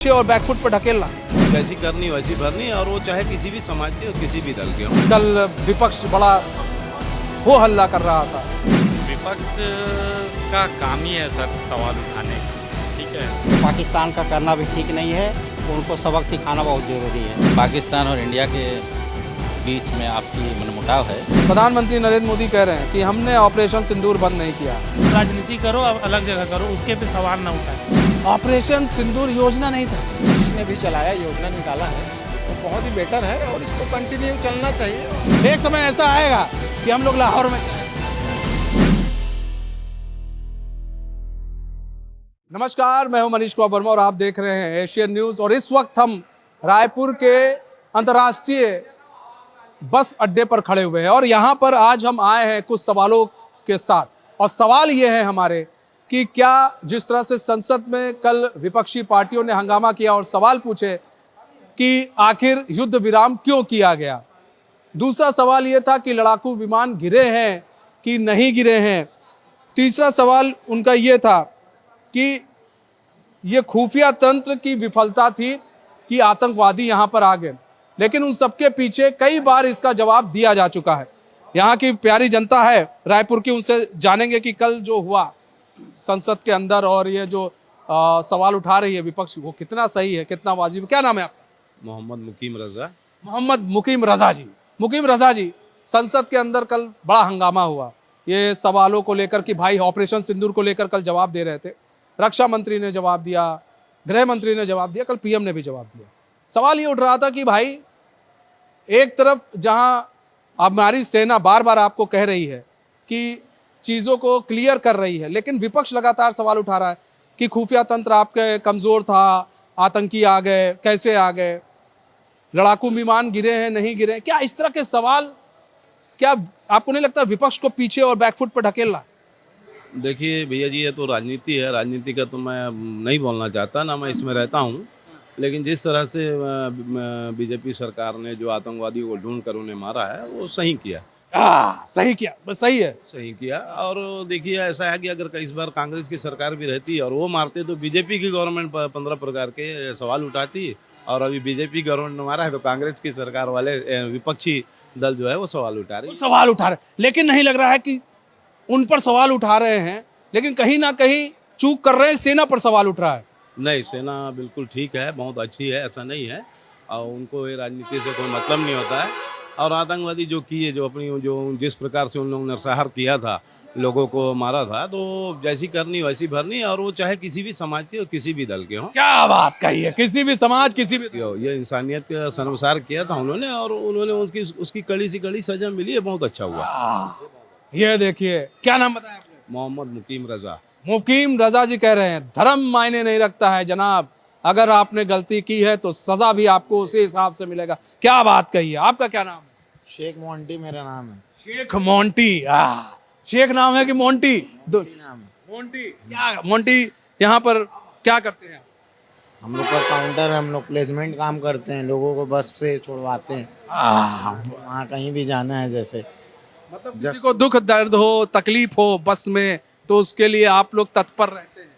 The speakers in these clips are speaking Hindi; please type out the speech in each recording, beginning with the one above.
और बैकफुट पर ढकेलना, जैसी करनी वैसी भरनी, और वो चाहे किसी भी समाज के और किसी भी दल के हों। कल विपक्ष बड़ा हो हल्ला कर रहा था। विपक्ष का काम ही है सर सवाल उठाने का, ठीक है। पाकिस्तान का करना भी ठीक नहीं है, उनको सबक सिखाना बहुत जरूरी है। पाकिस्तान और इंडिया के बीच में आपसी मनमुटाव है। प्रधानमंत्री नरेंद्र मोदी कह रहे हैं कि हमने ऑपरेशन सिंदूर बंद नहीं किया। राजनीति करो, अब अलग जगह करो, उसके पे सवाल ना उठाए। ऑपरेशन सिंदूर योजना नहीं था, जिसने भी चलाया, योजना निकाला है, वो बहुत ही बेटर है और इसको कंटिन्यू चलना चाहिए। एक समय ऐसा आएगा कि हम लोग लाहौर में चले। नमस्कार, मैं हूं मनीष कुमार वर्मा और आप देख रहे हैं एशियन न्यूज। और इस वक्त हम रायपुर के अंतर्राष्ट्रीय बस अड्डे पर खड़े हुए हैं और यहाँ पर आज हम आए हैं कुछ सवालों के साथ। और सवाल ये है हमारे कि क्या जिस तरह से संसद में कल विपक्षी पार्टियों ने हंगामा किया और सवाल पूछे कि आखिर युद्ध विराम क्यों किया गया। दूसरा सवाल ये था कि लड़ाकू विमान गिरे हैं कि नहीं गिरे हैं। तीसरा सवाल उनका ये था कि ये खुफिया तंत्र की विफलता थी कि आतंकवादी यहाँ पर आ गए। लेकिन उन सबके पीछे कई बार इसका जवाब दिया जा चुका है। यहाँ की प्यारी जनता है रायपुर की, उनसे जानेंगे कि कल जो हुआ संसद के अंदर और ये जो सवाल उठा रही है विपक्ष, वो कितना सही है, कितना वाजिब। क्या नाम है आपका? मोहम्मद मुकीम रजा। मोहम्मद मुकीम रजा जी। मुकीम रजा जी, संसद के अंदर कल बड़ा हंगामा हुआ ये सवालों को लेकर कि भाई ऑपरेशन सिंदूर को लेकर कल जवाब दे रहे थे। रक्षा मंत्री ने जवाब दिया, गृह मंत्री ने जवाब दिया, कल पीएम ने भी जवाब दिया। सवाल ये उठ रहा था कि भाई एक तरफ जहां हमारी सेना बार बार आपको कह रही है कि चीज़ों को क्लियर कर रही है, लेकिन विपक्ष लगातार सवाल उठा रहा है कि खुफिया तंत्र आपके कमज़ोर था, आतंकी आ गए, कैसे आ गए, लड़ाकू विमान गिरे हैं नहीं गिरे। क्या इस तरह के सवाल, क्या आपको नहीं लगता विपक्ष को पीछे और बैकफुट पर ढकेलना? देखिए भैया जी, ये तो राजनीति है, राजनीति का तो मैं नहीं बोलना चाहता, ना मैं इसमें रहता हूँ। लेकिन जिस तरह से बीजेपी सरकार ने जो आतंकवादियों को ढूंढ कर उन्हें मारा है, वो सही किया। सही किया, बस सही है, सही किया। और देखिए ऐसा है कि अगर इस बार कांग्रेस की सरकार भी रहती और वो मारते तो बीजेपी की गवर्नमेंट 15 प्रकार के सवाल उठाती। और अभी बीजेपी गवर्नमेंट ने मारा है तो कांग्रेस की सरकार वाले विपक्षी दल जो है वो सवाल उठा रहे हैं। सवाल उठा रहे, लेकिन नहीं लग रहा है कि उन पर सवाल उठा रहे हैं, लेकिन कहीं ना कहीं चूक कर रहे हैं, सेना पर सवाल उठ रहा है। नहीं, सेना बिल्कुल ठीक है, बहुत अच्छी है, ऐसा नहीं है। और उनको ये राजनीति से कोई मतलब नहीं होता है। और आतंकवादी जो किए, जो अपनी जो जिस प्रकार से उन लोगों ने नरसंहार किया था, लोगों को मारा था, तो जैसी करनी वैसी भरनी, और वो चाहे किसी भी समाज के और किसी भी दल के हों। क्या बात कही है, किसी भी समाज, किसी भी ये इंसानियत का संसार किया था उन्होंने, और उन्होंने उसकी कड़ी से कड़ी सजा मिली है, बहुत अच्छा हुआ। ये देखिए, क्या नाम बताया आपने? मोहम्मद मुकीम रजा। मुकीम रजा जी कह रहे हैं धर्म मायने नहीं रखता है जनाब, अगर आपने गलती की है तो सजा भी आपको उसी हिसाब से मिलेगा। क्या बात कही है। आपका क्या नाम है? शेख मोंटी मेरा नाम है। शेख मोंटी। शेख नाम है कि मोंटी? नाम है मोंटी। क्या मोंटी यहाँ पर क्या करते हैं? हम लोग का काउंटर है, हम लोग प्लेसमेंट काम करते हैं, लोगों को बस से छुड़वाते हैं। वहाँ कहीं भी जाना है, जैसे मतलब किसी को दुख दर्द हो, तकलीफ हो बस में, तो उसके लिए आप लोग तत्पर रहते हैं।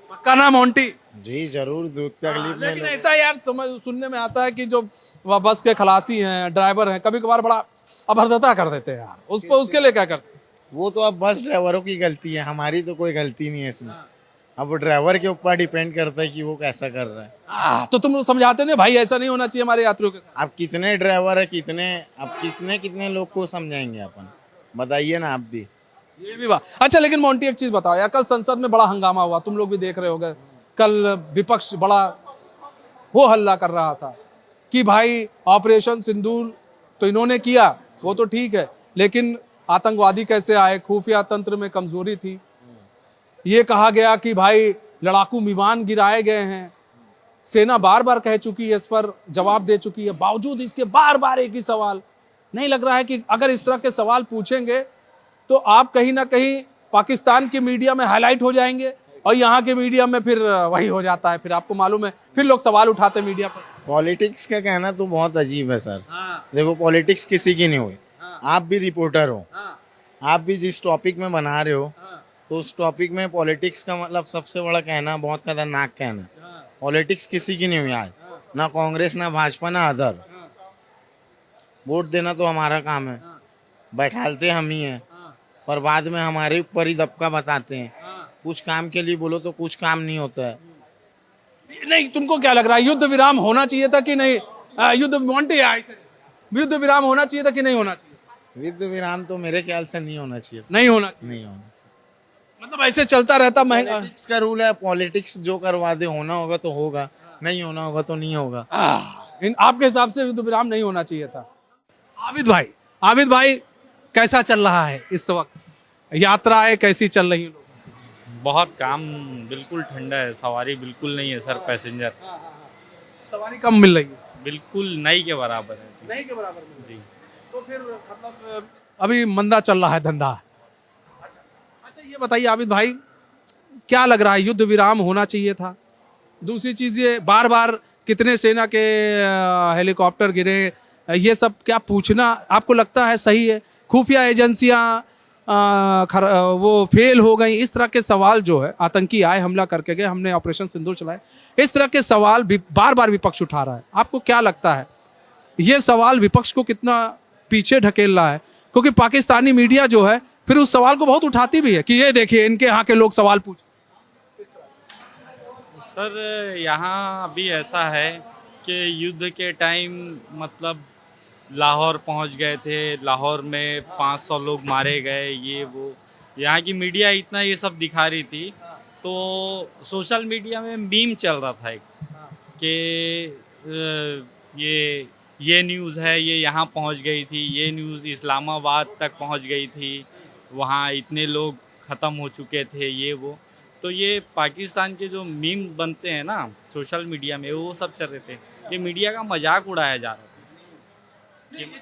पक्का नाम मोंटी जी, जरूर दुख तकलीफ में। लेकिन ऐसा यार सुनने में आता है कि जो बस के खलासी हैं, ड्राइवर हैं, कभी कभार बड़ा अभद्रता कर देते हैं यार, उस पर उसके लिए क्या करते हैं? वो तो अब बस ड्राइवरों की गलती है, हमारी तो कोई गलती नहीं है इसमें। अब वो ड्राइवर के ऊपर डिपेंड करता है कि वो कैसा कर रहा है। तो तुम समझाते नहीं भाई, ऐसा नहीं होना चाहिए हमारे यात्रियों के साथ। आप कितने ड्राइवर है, कितने लोग को समझाएंगे अपन, बताइए ना आप भी। ये भी बात अच्छा। लेकिन मोंटी एक चीज बताओ यार, कल संसद में बड़ा हंगामा हुआ, तुम लोग भी देख रहे होगे। कल विपक्ष बड़ा हो हल्ला कर रहा था कि भाई ऑपरेशन सिंदूर तो इन्होंने किया, वो तो ठीक है, लेकिन आतंकवादी कैसे आए, खुफिया तंत्र में कमजोरी थी। ये कहा गया कि भाई लड़ाकू विमान गिराए गए हैं। सेना बार बार कह चुकी है, इस पर जवाब दे चुकी है, बावजूद इसके बार बार एक ही सवाल। नहीं लग रहा है कि अगर इस तरह के सवाल पूछेंगे तो आप कहीं ना कहीं पाकिस्तान के मीडिया में हाईलाइट हो जाएंगे और यहाँ के मीडिया में फिर वही हो जाता है, फिर आपको मालूम है, फिर लोग सवाल उठाते हैं मीडिया पर। पॉलिटिक्स का कहना तो बहुत अजीब है सर। देखो, पॉलिटिक्स किसी की नहीं हुई। आप भी रिपोर्टर हो, आप भी जिस टॉपिक में बना रहे हो, तो उस टॉपिक में पॉलिटिक्स का मतलब सबसे बड़ा कहना बहुत खतरनाक कहना है। पॉलिटिक्स किसी की नहीं हुई आज, ना कांग्रेस ना भाजपा ना अदर। वोट देना तो हमारा काम है, बैठालते हम ही हैं, पर बाद में हमारे ऊपर ही दबका बताते हैं। कुछ काम के लिए बोलो तो कुछ काम नहीं होता है। नहीं, तुमको क्या लग रहा है, युद्ध विराम होना चाहिए था कि नहीं? युद्ध विराम होना चाहिए था कि नहीं होना चाहिए? युद्ध विराम तो मेरे ख्याल से नहीं होना चाहिए, नहीं होना चाहिए। नहीं होना चाहिए। मतलब ऐसे चलता रहता महंगा। पॉलिटिक्स का रूल है, पॉलिटिक्स जो करवा दे, होना होगा तो होगा, नहीं होना होगा तो नहीं होगा। आपके हिसाब से युद्ध विराम नहीं होना चाहिए था। आबिद भाई कैसा चल रहा है इस वक्त? यात्राएं कैसी चल रही हैं? बहुत काम बिल्कुल ठंडा है, सवारी बिल्कुल नहीं है सर, पैसेंजर सवारी कम मिल रही है, बिल्कुल नहीं के बराबर है। नहीं के बराबर में। जी, तो फिर मतलब अभी मंदा चल रहा है धंधा। अच्छा ये बताइए आबिद भाई, क्या लग रहा है, युद्ध विराम होना चाहिए था? दूसरी चीज ये बार बार कितने सेना के हेलीकॉप्टर गिरे, ये सब क्या पूछना आपको लगता है सही है? खुफिया एजेंसियां वो फेल हो गई, इस तरह के सवाल जो है, आतंकी आए हमला करके गए, हमने ऑपरेशन सिंदूर चलाए, इस तरह के सवाल भी बार बार विपक्ष उठा रहा है। आपको क्या लगता है ये सवाल विपक्ष को कितना पीछे ढकेल रहा है? क्योंकि पाकिस्तानी मीडिया जो है फिर उस सवाल को बहुत उठाती भी है कि ये देखिए इनके यहाँ के लोग सवाल पूछ। सर यहाँ अभी ऐसा है कि युद्ध के टाइम मतलब लाहौर पहुंच गए थे, लाहौर में 500 लोग मारे गए, ये वो यहाँ की मीडिया इतना ये सब दिखा रही थी। तो सोशल मीडिया में मीम चल रहा था एक कि ये न्यूज़ है, ये यहाँ पहुँच गई थी, ये न्यूज़ इस्लामाबाद तक पहुँच गई थी, वहाँ इतने लोग ख़त्म हो चुके थे, ये वो। तो ये पाकिस्तान के जो मीम बनते हैं ना सोशल मीडिया में, वो सब चल रहे थे, ये मीडिया का मजाक उड़ाया जा रहा था।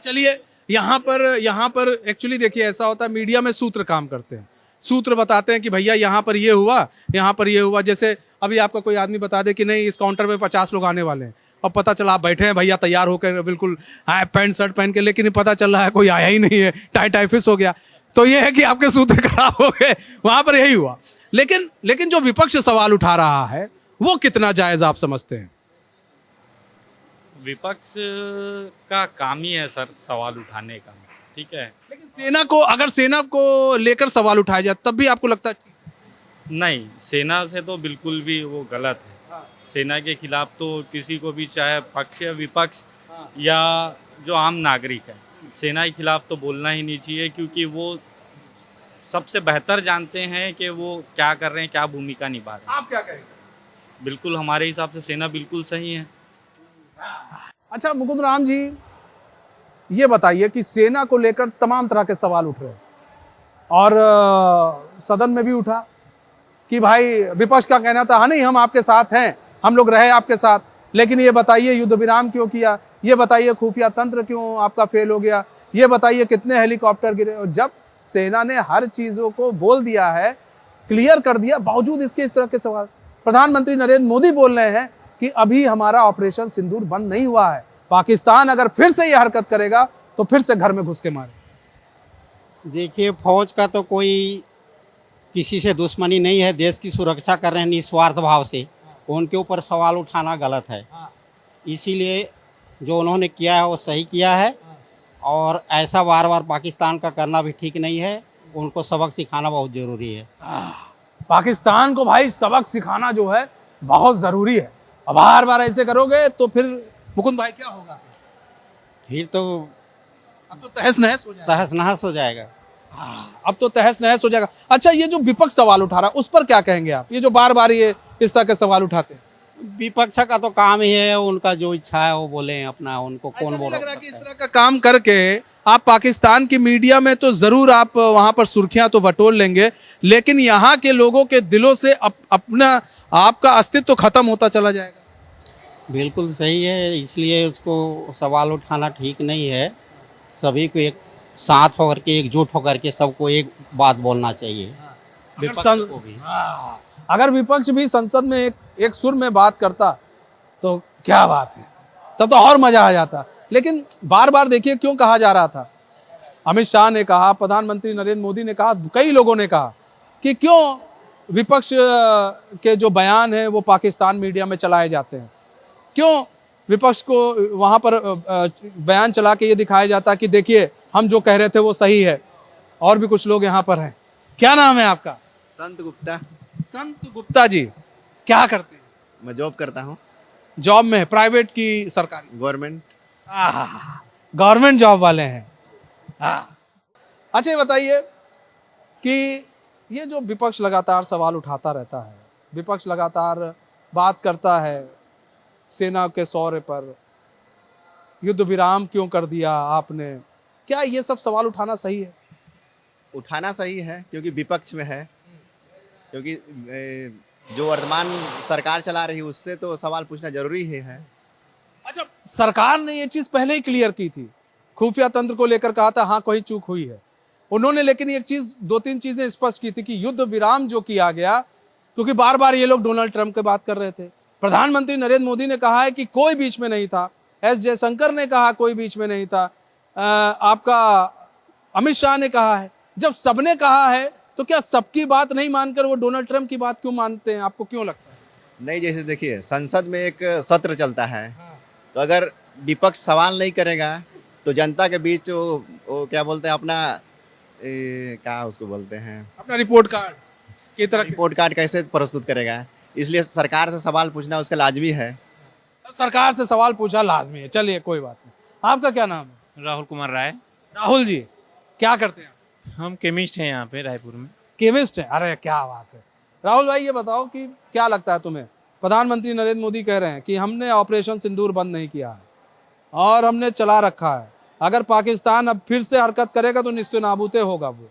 चलिए यहाँ पर एक्चुअली देखिए ऐसा होता है, मीडिया में सूत्र काम करते हैं, सूत्र बताते हैं कि भैया यहाँ पर ये हुआ, यहाँ पर ये हुआ। जैसे अभी आपका कोई आदमी बता दे कि नहीं इस काउंटर में 50 लोग आने वाले हैं, और पता चला आप बैठे हैं भैया तैयार होकर बिल्कुल पैंट शर्ट पहन के, लेकिन पता चल रहा है कोई आया ही नहीं है, टाइफिस हो गया। तो ये है कि आपके सूत्र खराब हो गए, वहां पर यही हुआ। लेकिन जो विपक्ष सवाल उठा रहा है वो कितना जायज आप समझते हैं? विपक्ष का काम ही है सर सवाल उठाने का, ठीक है। लेकिन अगर सेना को लेकर सवाल उठाया जाए तब भी आपको लगता है? नहीं, सेना से तो बिल्कुल भी वो गलत है। सेना के खिलाफ तो किसी को भी, चाहे पक्ष या विपक्ष या जो आम नागरिक है, सेना के खिलाफ तो बोलना ही नहीं चाहिए, क्योंकि वो सबसे बेहतर जानते हैं कि वो क्या कर रहे हैं, क्या भूमिका निभा रहे हैं। आप क्या कहेंगे? बिल्कुल हमारे हिसाब से सेना बिल्कुल सही है। अच्छा मुकुंद राम जी, ये बताइए कि सेना को लेकर तमाम तरह के सवाल उठ रहे हैं, और सदन में भी उठा कि भाई विपक्ष का कहना था हाँ नहीं हम आपके साथ हैं, हम लोग रहे आपके साथ, लेकिन ये बताइए युद्ध विराम क्यों किया, ये बताइए खुफिया तंत्र क्यों आपका फेल हो गया, ये बताइए कितने हेलीकॉप्टर गिरे। और जब सेना ने हर चीजों को बोल दिया है, क्लियर कर दिया, बावजूद इसके इस तरह के सवाल। प्रधानमंत्री नरेंद्र मोदी बोल रहे हैं कि अभी हमारा ऑपरेशन सिंदूर बंद नहीं हुआ है, पाकिस्तान अगर फिर से ये हरकत करेगा तो फिर से घर में घुस के मारे। देखिए, फौज का तो कोई किसी से दुश्मनी नहीं है, देश की सुरक्षा कर रहे हैं निस्वार्थ भाव से, उनके ऊपर सवाल उठाना गलत है। इसीलिए जो उन्होंने किया है वो सही किया है, और ऐसा बार बार पाकिस्तान का करना भी ठीक नहीं है, उनको सबक सिखाना बहुत ज़रूरी है। पाकिस्तान को भाई सबक सिखाना जो है बहुत ज़रूरी है। अब बार बार ऐसे करोगे तो फिर मुकुंद भाई क्या होगा? फिर तो अब तो तहस नहस हो जाएगा। तहस नहस हो जाएगा। अब तो तहस नहस हो जाएगा। अच्छा, ये जो विपक्ष सवाल उठा रहा है उस पर क्या कहेंगे आप? ये जो बार बार ये इस तरह के सवाल उठाते हैं, विपक्ष का तो काम ही है, उनका जो इच्छा है वो बोले अपना, उनको कौन ऐसा नहीं बोला लग रहा कि इस तरह का काम करके आप पाकिस्तान की मीडिया में तो जरूर आप वहां पर सुर्खियां तो बटोर लेंगे, लेकिन यहाँ के लोगों के दिलों से अपना आपका अस्तित्व तो खत्म होता चला जाएगा। बिल्कुल सही है, इसलिए उसको सवाल उठाना ठीक नहीं है। सभी को एक साथ होकर के, एकजुट होकर के सबको एक बात बोलना चाहिए। विपक्ष को भी। अगर विपक्ष भी संसद में एक सुर में बात करता तो क्या बात है, तब तो और मजा आ जाता। लेकिन बार बार देखिए क्यों कहा जा रहा था, अमित शाह ने कहा, प्रधानमंत्री नरेंद्र मोदी ने कहा, कई लोगों ने कहा कि क्यों विपक्ष के जो बयान हैं वो पाकिस्तान मीडिया में चलाए जाते हैं, क्यों विपक्ष को वहाँ पर बयान चला के ये दिखाया जाता है कि देखिए हम जो कह रहे थे वो सही है। और भी कुछ लोग यहाँ पर हैं। क्या नाम है आपका? संत गुप्ता। संत गुप्ता जी, क्या करते हैं? मैं जॉब करता हूँ, जॉब में है, प्राइवेट की सरकारी? गवर्नमेंट। गवर्नमेंट जॉब वाले हैं। अच्छा ये बताइए कि ये जो विपक्ष लगातार सवाल उठाता रहता है, विपक्ष लगातार बात करता है सेना के सौर्य पर, युद्ध विराम क्यों कर दिया आपने, क्या ये सब सवाल उठाना सही है? उठाना सही है क्योंकि विपक्ष में है, क्योंकि जो वर्तमान सरकार चला रही है उससे तो सवाल पूछना जरूरी ही है। अच्छा, सरकार ने ये चीज पहले ही क्लियर की थी, खुफिया तंत्र को लेकर कहा था हाँ कोई चूक हुई है उन्होंने, लेकिन एक चीज 2-3 चीजें स्पष्ट की थी कि युद्ध विराम जो किया गया, क्योंकि बार बार ये लोग डोनाल्ड ट्रंप की बात कर रहे थे, प्रधानमंत्री नरेंद्र मोदी ने कहा है कि कोई बीच में नहीं था, एस जयशंकर ने कहा कोई बीच में नहीं था, आपका अमित शाह ने कहा है। जब सबने कहा है तो क्या सबकी बात नहीं मानकर वो डोनाल्ड ट्रंप की बात क्यों मानते हैं, आपको क्यों लगता है? नहीं, जैसे देखिए संसद में एक सत्र चलता है, तो अगर विपक्ष सवाल नहीं करेगा तो जनता के बीच वो क्या बोलते हैं अपना क्या उसको बोलते हैं, अपना रिपोर्ट कार्ड की तरह रिपोर्ट कार्ड कैसे प्रस्तुत करेगा, इसलिए सरकार से सवाल पूछना उसका लाजमी है। सरकार से सवाल पूछा लाजमी है। चलिए कोई बात नहीं। आपका क्या नाम है? राहुल कुमार राय। राहुल जी, क्या करते हैं? हम केमिस्ट हैं यहाँ पे रायपुर में। केमिस्ट है? अरे क्या बात है। राहुल भाई ये बताओ कि क्या लगता है तुम्हें, प्रधानमंत्री नरेंद्र मोदी कह रहे हैं कि हमने ऑपरेशन सिंदूर बंद नहीं किया है और हमने चला रखा है, अगर पाकिस्तान अब फिर से हरकत करेगा तो निस्ते नाबूते होगा वो,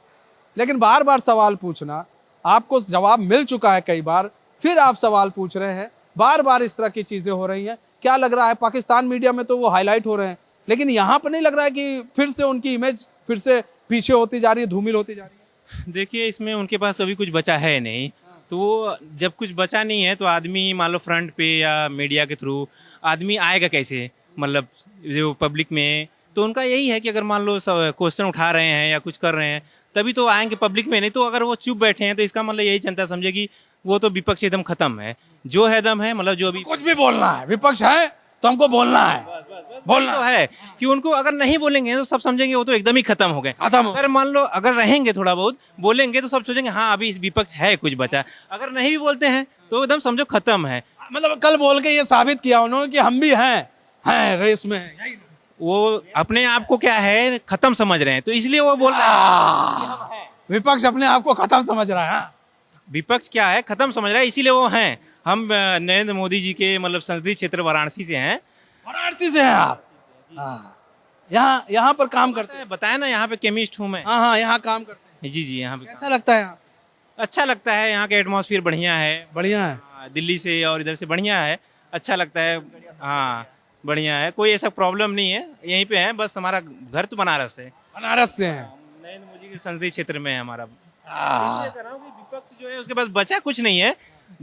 लेकिन बार बार सवाल पूछना, आपको जवाब मिल चुका है कई बार, फिर आप सवाल पूछ रहे हैं, बार बार इस तरह की चीजें हो रही हैं, क्या लग रहा है? पाकिस्तान मीडिया में तो वो हाईलाइट हो रहे हैं, लेकिन यहाँ पर नहीं लग रहा है कि फिर से उनकी इमेज फिर से पीछे होती जा रही है, धूमिल होती जा रही है? देखिए इसमें उनके पास अभी कुछ बचा है नहीं, तो वो जब कुछ बचा नहीं है तो आदमी मान लो फ्रंट पे या मीडिया के थ्रू आदमी आएगा कैसे, मतलब जो पब्लिक में, तो उनका यही है कि अगर मान लो क्वेश्चन उठा रहे हैं या कुछ कर रहे हैं तभी तो आएंगे पब्लिक में, नहीं तो अगर वो चुप बैठे हैं तो इसका मतलब यही जनता समझेगी वो तो विपक्ष एकदम खत्म है, जो है दम है, मतलब जो भी कुछ भी बोलना है, विपक्ष है तो हमको बोलना है, बोलना तो है कि उनको अगर नहीं बोलेंगे तो सब समझेंगे वो तो एकदम ही खत्म हो गए। खत्म। अगर मान लो अगर रहेंगे थोड़ा बहुत बोलेंगे तो सब सोचेंगे हाँ अभी विपक्ष है कुछ बचा, अगर नहीं भी बोलते हैं तो एकदम समझो खत्म है। मतलब कल बोल के ये साबित किया उन्होंने कि हम भी हैं रेस में, यही ना? वो अपने आप को क्या है खत्म समझ रहे हैं, तो इसलिए वो बोल रहे हैं। विपक्ष अपने आप को खत्म समझ रहा है। हाँ? विपक्ष क्या है खत्म समझ रहा है, इसीलिए वो हैं। हम नरेंद्र मोदी जी के मतलब संसदीय क्षेत्र वाराणसी से हैं। वाराणसी से हैं आप? यहाँ पर काम करते हैं? बताया ना यहाँ पे केमिस्ट हूँ मैं। हाँ, यहाँ काम करते हैं। जी जी, यहाँ पे कैसा लगता है यहाँ? अच्छा लगता है, यहाँ का एटमॉस्फेयर बढ़िया है। बढ़िया है। दिल्ली से और इधर से बढ़िया है, अच्छा लगता है। हाँ बढ़िया है, कोई ऐसा प्रॉब्लम नहीं है, यहीं पे है, बस हमारा घर तो बनारस है। बनारस से हैं? नरेंद्र मोदी के संसदीय क्षेत्र में है हमारा। इसलिए कर रहा हूँ कि विपक्ष जो है उसके पास बचा कुछ नहीं है।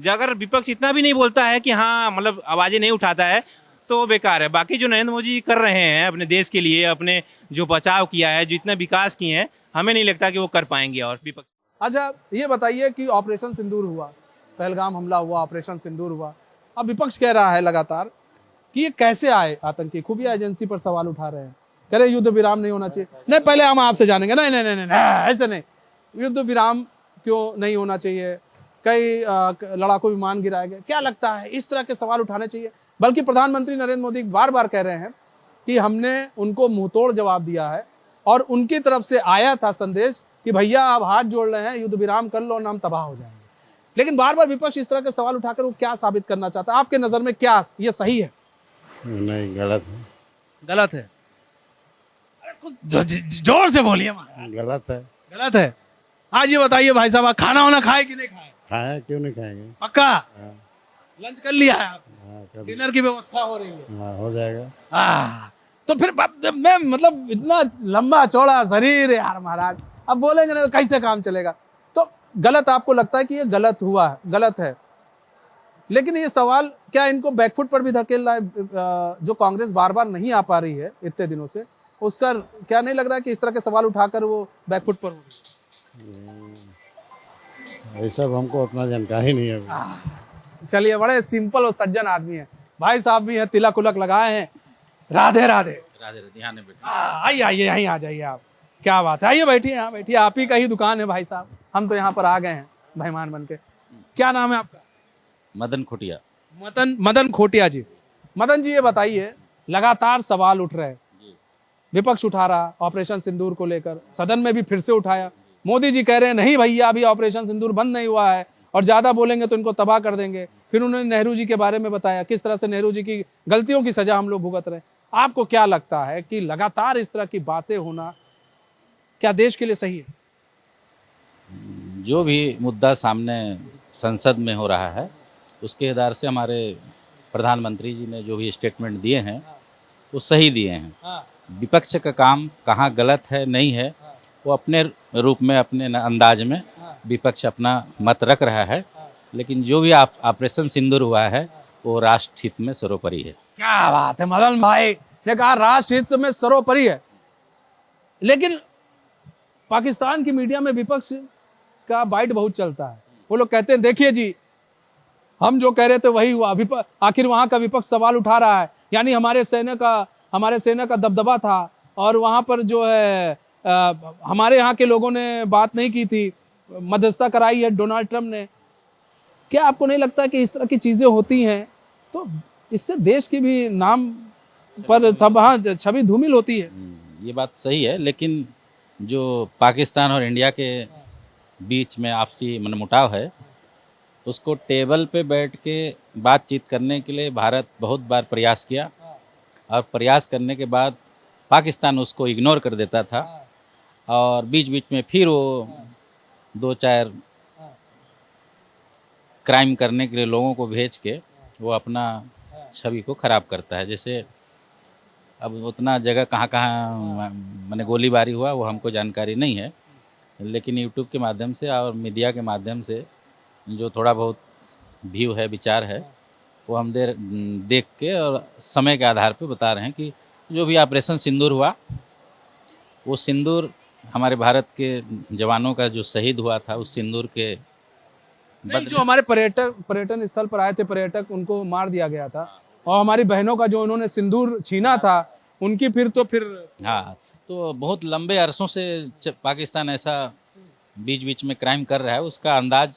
अगर विपक्ष इतना भी नहीं बोलता है कि हाँ मतलब आवाजें नहीं उठाता है तो बेकार है। बाकी जो नरेंद्र मोदी कर रहे हैं अपने देश के लिए, अपने जो बचाव किया है, जो इतना विकास किए हैं, हमें नहीं लगता कि वो कर पाएंगे। और विपक्ष अच्छा ये बताइए कि ऑपरेशन सिंदूर हुआ, पहलगाम हमला हुआ, ऑपरेशन सिंदूर हुआ, अब विपक्ष कह रहा है लगातार कि ये कैसे आए आतंकी, खुफिया एजेंसी पर सवाल उठा रहे हैं, कह रहे युद्ध विराम नहीं होना चाहिए। नहीं, पहले हम आपसे जानेंगे। नहीं नहीं नहीं नहीं, ऐसे नहीं, युद्ध विराम क्यों नहीं होना चाहिए, कई लड़ाकू विमान गिराए गए, क्या लगता है इस तरह के सवाल उठाने चाहिए? बल्कि प्रधानमंत्री नरेंद्र मोदी बार बार कह रहे हैं कि हमने उनको मुंहतोड़ जवाब दिया है और उनकी तरफ से आया था संदेश कि भैया आप हाथ जोड़ रहे हैं, युद्ध विराम कर लो, नाम तबाह हो जाएंगे। लेकिन बार बार विपक्ष इस तरह के सवाल उठाकर वो क्या साबित करना चाहता है? आपके नजर में क्या ये सही है? नहीं, गलत है। गलत है? अरे कुछ जोर से बोलिए। गलत है। गलत है? आज ये बताइए भाई साहब, खाना वाना खाए कि नहीं खाए? खाया, क्यों नहीं खाएंगे? पक्का? हाँ। लंच कर लिया है आप? हाँ, कर डिनर की व्यवस्था हो रही है? हाँ, हो जाएगा। तो फिर मैं मतलब इतना लंबा चौड़ा शरीर है यार महाराज, अब बोलेंगे ना तो कैसे काम चलेगा? तो गलत आपको लगता है कि ये गलत हुआ है, गलत है, लेकिन ये सवाल क्या इनको बैकफुट पर भी धकेल रहा है? जो कांग्रेस बार बार नहीं आ पा रही है इतने दिनों से, उसका क्या नहीं लग रहा है कि इस तरह के सवाल उठाकर वो बैकफुट पर हो? ये सब हमको उतना जानकारी नहीं है अभी। चलिए, बड़े सिंपल और सज्जन आदमी है। भाई साहब भी हैं, तिलक उलक लगाए हैं। राधे राधे। राधे राधे, यहाँ नहीं बैठे। आइए आइए, यहीं आ जाइए आप। क्या बात है, आइए बैठिए, यहाँ बैठिए। आप ही का ही दुकान है भाई साहब, हम तो यहाँ पर आ गए हैं मेहमान बन के। क्या नाम है आपका? मदन खुटिया। मदन खोटिया जी। मदन जी, ये बताइए, लगातार सवाल उठ रहे हैं, विपक्ष उठा रहा ऑपरेशन सिंदूर को लेकर, सदन में भी फिर से उठाया। मोदी जी कह रहे हैं नहीं भैया, अभी ऑपरेशन सिंदूर बंद नहीं हुआ है और ज्यादा बोलेंगे तो इनको तबाह कर देंगे। फिर उन्होंने नेहरू जी के बारे में बताया, किस तरह से नेहरू जी की गलतियों की सजा हम लोग भुगत रहे हैं। आपको क्या लगता है कि लगातार इस तरह की बातें होना क्या देश के लिए सही है? जो भी मुद्दा सामने संसद में हो रहा है, उसके आधार से हमारे प्रधानमंत्री जी ने जो भी स्टेटमेंट दिए हैं वो सही दिए हैं। विपक्ष का काम कहाँ गलत है नहीं है, वो अपने रूप में, अपने अंदाज में विपक्ष अपना मत रख रहा है। लेकिन जो भी ऑपरेशन सिंदूर हुआ है वो राष्ट्र हित में सर्वोपरि है। क्या बात है, मदन भाई ने कहा राष्ट्र हित में सर्वोपरि है। लेकिन पाकिस्तान की मीडिया में विपक्ष का बाइट बहुत चलता है। वो लोग कहते हैं देखिए जी, हम जो कह रहे थे वही हुआ, आखिर वहां का विपक्ष सवाल उठा रहा है, यानी हमारे सेना का दबदबा था और वहां पर जो है हमारे यहाँ के लोगों ने बात नहीं की थी, मध्यस्थता कराई है डोनाल्ड ट्रंप ने। क्या आपको नहीं लगता कि इस तरह की चीजें होती हैं तो इससे देश की भी नाम पर छवि धूमिल होती है? ये बात सही है, लेकिन जो पाकिस्तान और इंडिया के बीच में आपसी मनमुटाव है, उसको टेबल पे बैठ के बातचीत करने के लिए भारत बहुत बार प्रयास किया और प्रयास करने के बाद पाकिस्तान उसको इग्नोर कर देता था और बीच बीच में फिर वो 2-4 क्राइम करने के लिए लोगों को भेज के वो अपना छवि को ख़राब करता है। जैसे अब उतना जगह कहाँ कहाँ मैंने गोलीबारी हुआ वो हमको जानकारी नहीं है, लेकिन यूट्यूब के माध्यम से और मीडिया के माध्यम से जो थोड़ा बहुत व्यू है, विचार है, वो हम देख के और समय के आधार पे बता रहे हैं कि जो भी ऑपरेशन सिंदूर हुआ, वो सिंदूर हमारे भारत के जवानों का जो शहीद हुआ था उस सिंदूर के जो हमारे पर्यटन स्थल पर आए थे पर्यटक, उनको मार दिया गया था और हमारी बहनों का जो उन्होंने सिंदूर छीना था उनकी फिर हाँ, तो बहुत लंबे अरसों से पाकिस्तान ऐसा बीच बीच में क्राइम कर रहा है। उसका अंदाज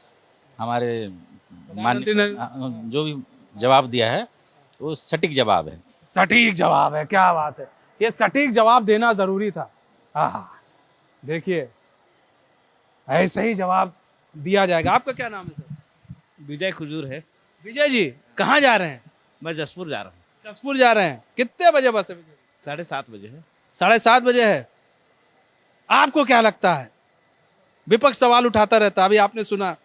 हमारे जो भी जवाब दिया है वो सटीक जवाब है। सटीक जवाब है, क्या बात है, ये सटीक जवाब देना जरूरी था। देखिए, ऐसे ही जवाब दिया जाएगा। आपका क्या नाम है सर? विजय खुजूर है। विजय जी, कहाँ जा रहे हैं? मैं जसपुर जा रहा हूँ। जसपुर जा रहे हैं, कितने बजे बस है? 7:30 बजे है। 7:30 बजे है। आपको क्या लगता है? विपक्ष सवाल उठाता रहता, अभी आपने सुना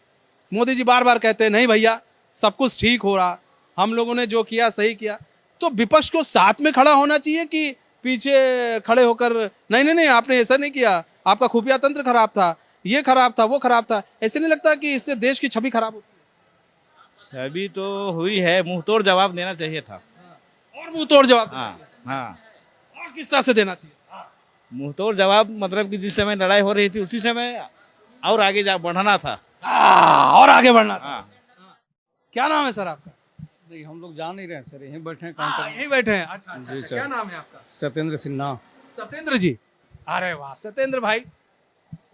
मोदी जी बार बार कहते हैं नहीं भैया सब कुछ ठीक हो रहा, हम लोगों ने जो किया सही किया। तो विपक्ष को साथ में खड़ा होना चाहिए कि पीछे खड़े होकर नहीं आपने ऐसा नहीं किया, आपका खुफिया तंत्र खराब था, ये खराब था, वो खराब था? ऐसे नहीं लगता कि इससे देश की छवि खराब होती है? छवि तो हुई है, मुंह तोड़ जवाब देना चाहिए था। और मुंह तोड़ जवाब? हाँ। और किस तरह से देना चाहिए? मुंह तोड़ जवाब मतलब कि जिस समय लड़ाई हो रही थी उसी समय और आगे बढ़ना था। और आगे बढ़ना था। क्या नाम है सर आपका? नहीं, हम लोग जान नहीं रहे सर, यहीं बैठे हैं। यहीं बैठे हैं। अच्छा, जी सर। क्या नाम है आपका? सत्येंद्र सिन्हा। सत्येंद्र जी, अरे वाह सत्येंद्र भाई,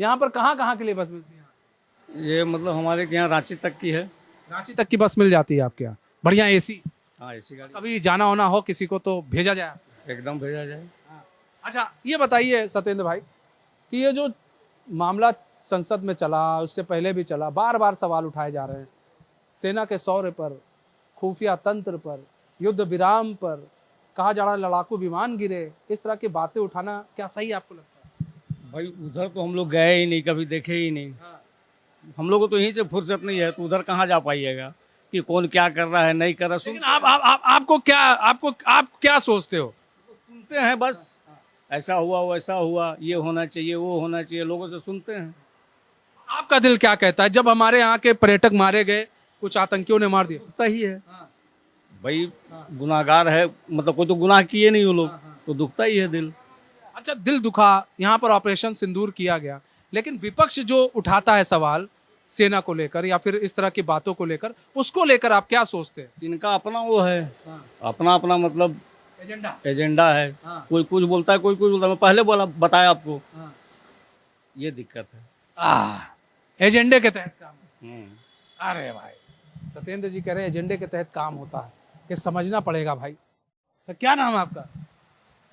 यहाँ पर कहाँ के लिए बस मिलती है? ये मतलब हमारे यहाँ रांची तक की है। रांची तक की बस मिल जाती है आपके यहाँ? बढ़िया एसी? हाँ, एसी गाड़ी। कभी जाना होना हो किसी को तो भेजा जाए? एकदम भेजा जाए। अच्छा, ये बताइए सत्येंद्र भाई कि ये जो मामला संसद में चला, उससे पहले भी चला, बार बार सवाल उठाए जा रहे हैं सेना के शौर्य पर, खुफिया तंत्र पर, युद्ध विराम पर, कहा जा रहा लड़ाकू विमान गिरे, इस तरह की बातें उठाना क्या सही आपको लगता है? भाई उधर तो हम लोग गए ही नहीं, कभी देखे ही नहीं। हम लोग को तो यहीं से फुर्सत नहीं है, तो उधर कहाँ जा पाइएगा कि कौन क्या कर रहा है नहीं कर रहा। लेकिन आप क्या सोचते हो? सुनते हैं बस, ऐसा हुआ वैसा हुआ, ये होना चाहिए वो होना चाहिए, लोगों से सुनते हैं। आपका दिल क्या कहता है? जब हमारे यहाँ के पर्यटक मारे गए, कुछ आतंकियों ने मार दिया, तो ही है भाई, गुनाहगार है, मतलब कोई तो गुनाह किए नहीं वो लोग, तो दुखता ही है दिल। अच्छा, दिल दुखा, यहाँ पर ऑपरेशन सिंदूर किया गया, लेकिन विपक्ष जो उठाता है सवाल सेना को लेकर या फिर इस तरह की बातों को लेकर, उसको लेकर आप क्या सोचते हैं? इनका अपना वो है, अपना अपना मतलब एजेंडा है। हाँ। कोई कुछ बोलता है, कोई कुछ बोलता है। मैं पहले बताया आपको, ये दिक्कत है। एजेंडे के तहत काम। अरे भाई, सत्येंद्र जी कह रहे हैं एजेंडे के तहत काम होता है, कि समझना पड़ेगा भाई। तो क्या नाम है आपका?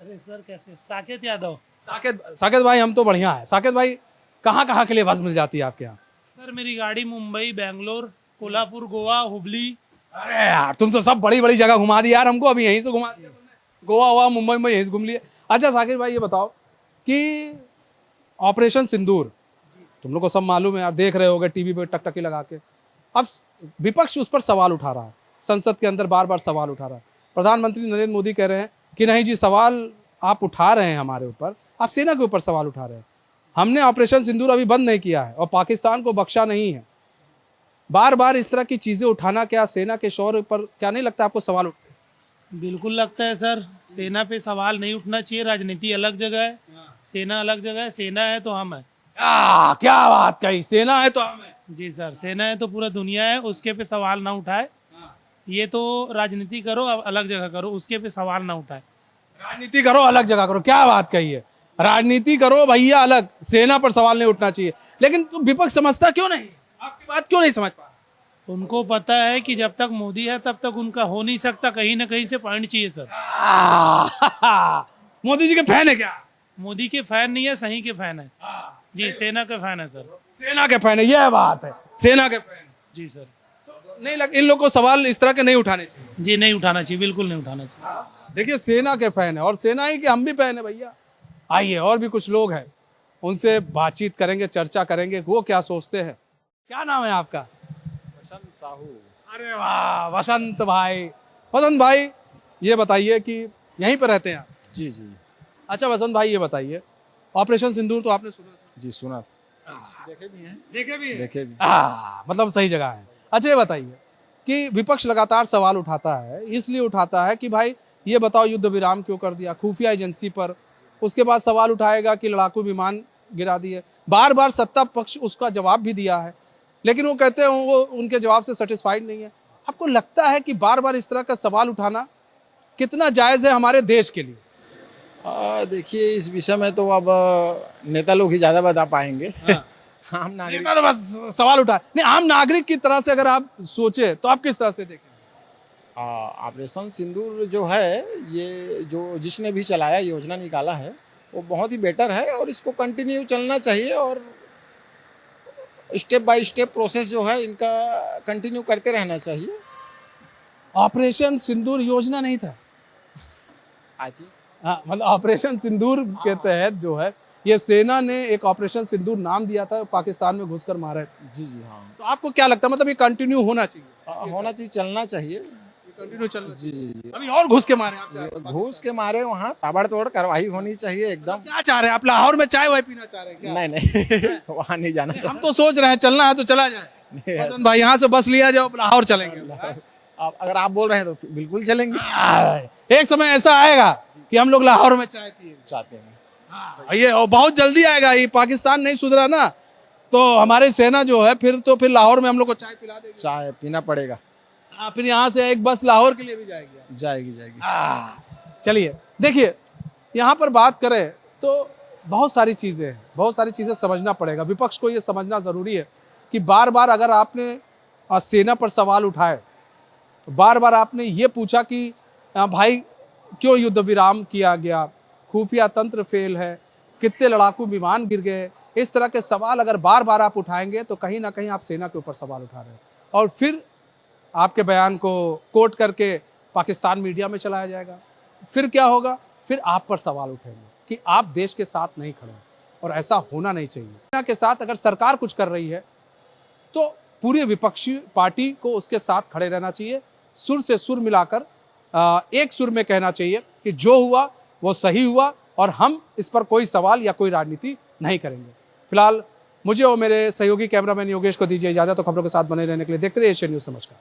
अरे सर कैसे? साकेत यादव। साकेत भाई, हम तो बढ़िया है। साकेत भाई, कहाँ कहाँ के लिए बस मिल जाती है आपके यहाँ? सर मेरी गाड़ी मुंबई, बेंगलोर, कोल्हापुर, गोवा, हुबली। अरे यार, तुम तो सब बड़ी बड़ी जगह घुमा दी यार, हमको अभी यहीं से घुमा दिया तुमने। गोवा हुआ, मुंबई में यहीं से घूम लिए। अच्छा साकिब भाई, ये बताओ कि ऑपरेशन सिंदूर तुम लोग को सब मालूम है यार, देख रहे होगे टीवी पे टकटकी लगा के। अब विपक्ष उस पर सवाल उठा रहा है, संसद के अंदर बार बार सवाल उठा रहा है। प्रधानमंत्री नरेंद्र मोदी कह रहे हैं कि नहीं जी, सवाल आप उठा रहे हैं हमारे ऊपर, आप सेना के ऊपर सवाल उठा रहे हैं। हमने ऑपरेशन सिंदूर अभी बंद नहीं किया है और पाकिस्तान को बख्शा नहीं है। बार बार इस तरह की चीजें उठाना क्या सेना के शौर्य पर क्या नहीं लगता आपको सवाल उठते? बिल्कुल लगता है सर, सेना पे सवाल नहीं उठना चाहिए। राजनीति अलग जगह है, सेना अलग जगह है। सेना है तो हम है। क्या बात कही, सेना है तो हम है। जी सर, सेना है तो पूरा दुनिया है, उसके पे सवाल ना उठाए। ये तो राजनीति करो, अब अलग जगह करो, उसके पे सवाल ना उठाए। राजनीति करो, अलग जगह करो, क्या बात कही है। राजनीति करो भैया अलग, सेना पर सवाल नहीं उठना चाहिए। लेकिन विपक्ष समझता क्यों नहीं? आपकी बात क्यों नहीं समझ पा? उनको पता है कि जब तक मोदी है तब तक उनका हो नहीं सकता, कहीं ना कहीं से पॉइंट चाहिए सर। मोदी जी के फैन है क्या? मोदी के फैन नहीं है, सही के फैन है। जी, सेना के फैन है सर। सेना के फैन है, यह बात है, सेना के फैन। जी सर। तो नहीं लग, इन लोग को सवाल इस तरह के नहीं उठाने चाहिए। जी नहीं उठाना चाहिए, बिल्कुल नहीं उठाना चाहिए। देखिए, सेना के फैन है और सेना ही के हम भी फैन है भैया। आइए, और भी कुछ लोग हैं, उनसे बातचीत करेंगे, चर्चा करेंगे, वो क्या सोचते हैं। क्या नाम है आपका? वसंत साहू। अरे वाह, वसंत भाई। वसंत भाई, ये बताइए कि यहीं पर रहते हैं आप? जी जी अच्छा वसंत भाई, ये बताइए, ऑपरेशन सिंदूर तो आपने सुना था? जी सुना। देखे भी हैं। देखे भी हैं? देखे भी। मतलब सही जगह है। अच्छा ये बताइए कि विपक्ष लगातार सवाल उठाता है, इसलिए उठाता है कि भाई ये बताओ युद्ध विराम क्यों कर दिया खुफिया एजेंसी पर। उसके बाद सवाल उठाएगा कि लड़ाकू विमान गिरा दिए। बार बार सत्ता पक्ष उसका जवाब भी दिया है, लेकिन वो कहते हैं वो उनके जवाब से सेटिस्फाइड नहीं है। आपको लगता है कि बार बार इस तरह का सवाल उठाना कितना जायज़ है हमारे देश के लिए? देखिए, इस विषय में तो अब नेता लोग ही ज़्यादा बता पाएंगे। आम नागरिक नेता तो बस सवाल उठा नहीं, आम नागरिक की तरह से अगर आप सोचे तो आप किस तरह से देखें? ऑपरेशन सिंदूर जो है, ये जो जिसने भी चलाया, योजना निकाला है, वो बहुत ही बेटर है और इसको कंटिन्यू चलना चाहिए और स्टेप बाय स्टेप प्रोसेस जो है इनका कंटिन्यू करते रहना चाहिए। ऑपरेशन सिंदूर योजना नहीं था, हाँ, मतलब ऑपरेशन सिंदूर के तहत जो है ये सेना ने एक ऑपरेशन सिंदूर नाम दिया था, पाकिस्तान में घुसकर मारा है। जी जी हाँ। तो आपको क्या लगता है, मतलब ये कंटिन्यू होना चाहिए? होना चाहिए, चलना चाहिए, कंटिन्यू चलना जी जी जी। अभी और घुस के मारे आप चाहे? घूस के मारे वहाँ ताबड़तोड़ कार्रवाई होनी चाहिए एकदम। क्या चाह रहे हैं आप? लाहौर में चाय वाय पीना चाह रहे हैं क्या? नहीं नहीं वहाँ नहीं जाना। हम तो सोच रहे हैं चलना है तो चला जाए। वसंत भाई, यहाँ से बस लिया जाओ, लाहौर चलेंगे। अगर आप बोल रहे हैं तो बिल्कुल चलेंगे। एक समय ऐसा आएगा कि हम लोग लाहौर में चाय पिए चाहते हैं। ये और बहुत जल्दी आएगा। ये पाकिस्तान नहीं सुधरा ना, तो हमारी सेना जो है फिर लाहौर में हम लोग को चाय पिला देगी। चाय पीना पड़ेगा। फिर यहाँ से एक बस लाहौर के लिए भी जाएगी। जाएगी। चलिए, देखिए, यहाँ पर बात करें तो बहुत सारी चीज़ें हैं, बहुत सारी चीज़ें समझना पड़ेगा। विपक्ष को ये समझना ज़रूरी है कि बार बार अगर आपने सेना पर सवाल उठाए, बार बार आपने ये पूछा कि भाई क्यों युद्ध विराम किया गया, खुफिया तंत्र फेल है, कितने लड़ाकू विमान गिर गए, इस तरह के सवाल अगर बार बार आप उठाएंगे तो कहीं ना कहीं आप सेना के ऊपर सवाल उठा रहे हैं और फिर आपके बयान को कोट करके पाकिस्तान मीडिया में चलाया जाएगा। फिर क्या होगा? फिर आप पर सवाल उठेंगे कि आप देश के साथ नहीं खड़े, और ऐसा होना नहीं चाहिए। सेना के साथ अगर सरकार कुछ कर रही है तो पूरे विपक्षी पार्टी को उसके साथ खड़े रहना चाहिए, सुर से सुर मिलाकर एक सुर में कहना चाहिए कि जो हुआ वो सही हुआ और हम इस पर कोई सवाल या कोई राजनीति नहीं करेंगे। फिलहाल मुझे और मेरे सहयोगी कैमरामैन योगेश को दीजिए इजाजत। तो खबरों के साथ बने रहने के लिए देखते रहिए एशियन न्यूज़। नमस्कार।